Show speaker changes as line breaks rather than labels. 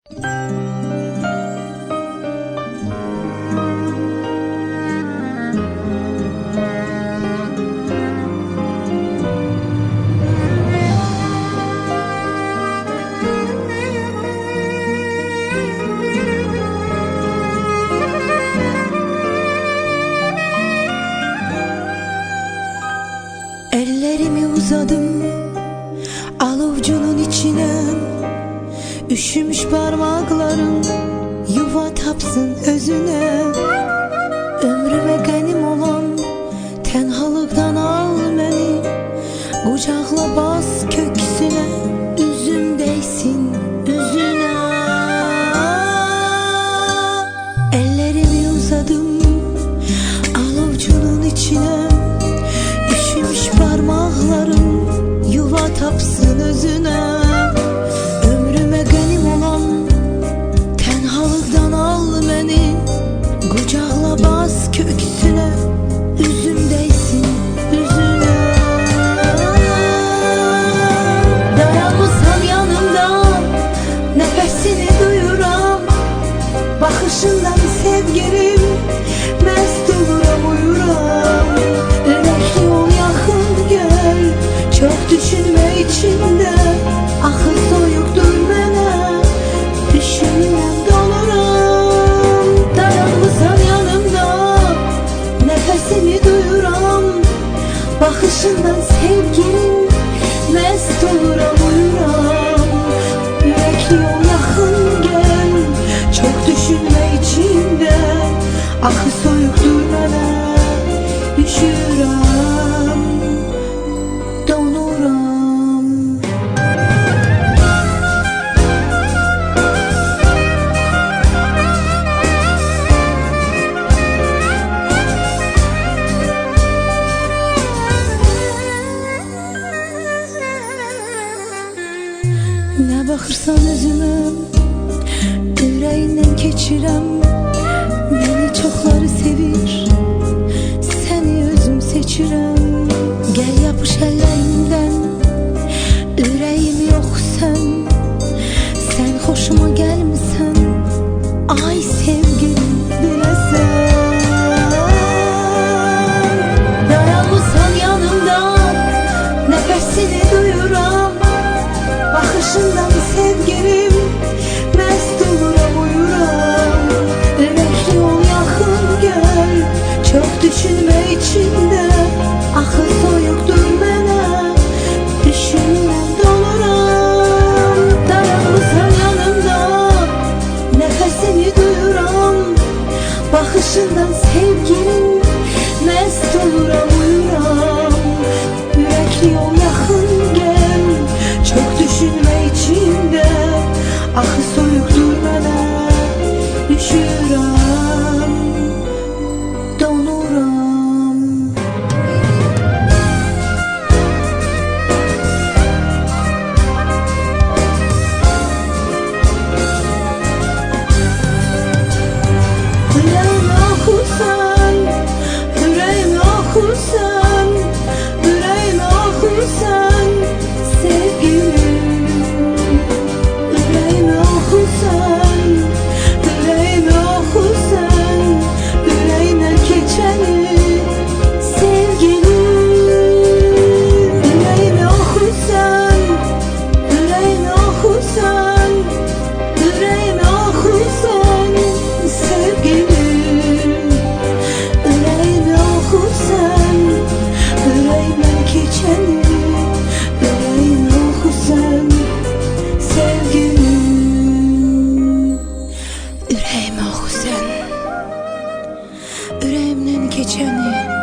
Ellerimi uzadım avucunun içine, üşümüş parmaklarım yuva tapsın özüne. Ömrüme ganim olan tenhalıktan al beni, kucakla bas köksüne, üzüm değsin üzüne. Ellerimi uzadım avucunun içine, üşümüş parmaklarım yuva tapsın özüne. Ömrüme ganim olan tenhalıktan al beni, kucakla bas köksüne, üzüm değsin üzüne. Dayanmışsan yanımda, nefesini duyuram, bakışından sevgilim, mest oluram uyuram. Yürekli ol yakın gel, çok düşünme içinde, akıl soyuktur bana, düşünmem doluram. Dayanmışsan yanımda, nefesini duyuram, bakışından sevgilim, mest oluram uyuram. Yürekli ol yakın gel, çok düşünme içinde, akıl soyuktur bana, üşürem, donuram. Ne bakırsan özüme, yüreğinden keçirem. Beni çokları sevir, seni özüm seçirem. Gel yapış ellerimden, yüreğim yok sen. Sen hoşuma gelmişsen, ay sevgilim bilesen. Dayanmışsan yanımda, nefesini duyuram, bakışından sevgilim, mest oluram uyuram. Yürekli ol yakın gel, çok düşünme içinde, akıl soyuktur bana, düşünmem doluram. Dayanmışsan yanımda, nefesini duyuram, bakışından sevgilim, mest oluram uyuram. Yürekli ol yakın gel, çok düşünme içinde, akıl soyuktur bana, üşürem, donuram. Yüreğimi okursan, yüreğimi okursan, yüreğimi okursan sevgilim. Yüreğimi okursan, yüreğimi okursan, yüreğime geçeni sevgilim. Yüreğimi okursan, yüreğimi okursan, yüreğimi okursan sevgilim. Yüreğimi okursan, yüreğime geçeni, yüreğimi okursan sevgilim. Yüreğimi okursan, yüreğimden geçeni